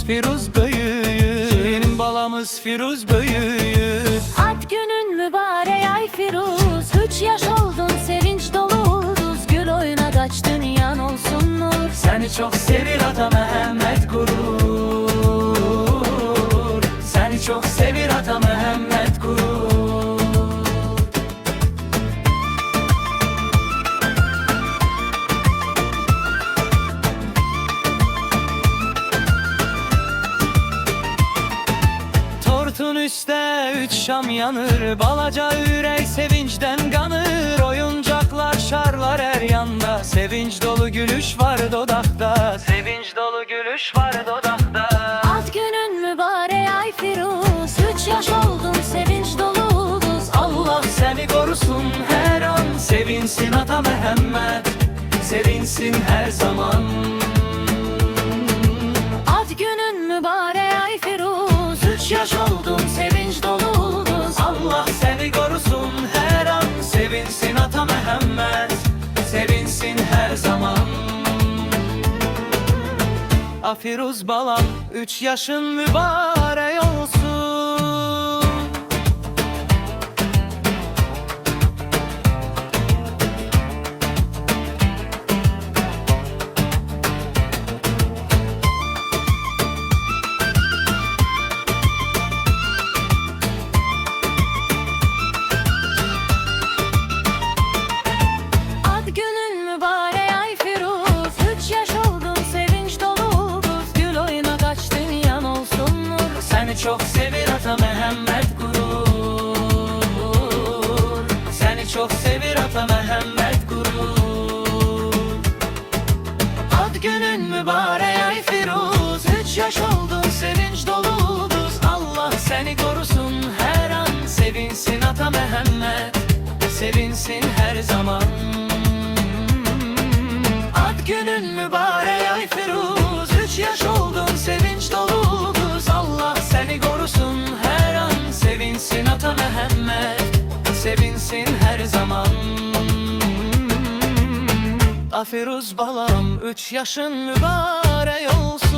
balamız Firuz büyüğü, şirin balamız Firuz büyüğü. Ad günün mübarek ay Firuz, 3 yaş oldun sevinç dolu ulduz, gül oyna kaç dünyan olsun nur. Seni çok sevir ata Mehmet Gurur, seni çok sevir ata Mehmet Gurur. Tortun üstte 3 şam yanır, balaca ürek sevinçten kanır. Oyuncaklar şarlar her yanda, sevinç dolu gülüş var dodakta, sevinç dolu gülüş var dodakta. Ad günün mübarek ay Firuz, 3 yaş oldun sevinç dolu ulduz. Allah seni korusun her an, sevinsin ata Mehmet, sevinsin her zaman. Ad günün mübarek ay Firuz, 3 yaş oldun sevinç dolu ulduz. Allah seni korusun her an, sevinsin ata Mehmet, sevinsin her zaman. Firuz balam, 3 yaşın mübarek olsun. Ad günün mübarek ay Firuz, 3 yaş oldun sevinç dolu ulduz, gül oyna kaç dünyan olsun nur. Seni çok sevir ata Mehmet Gurur, seni çok sevir ata Mehmet Gurur. Ad günün mübarek ay Firuz, 3 yaş oldun sevinç dolu ulduz. Allah seni korusun her an, sevinsin ata Mehmet, sevinsin her zaman. Ad günün mübarek ay Firuz, 3 yaş oldun sevinç dolu ulduz. Allah seni korusun her an, sevinsin ata Mehmet, sevinsin her zaman. Firuz balam, 3 yaşın mübarek olsun.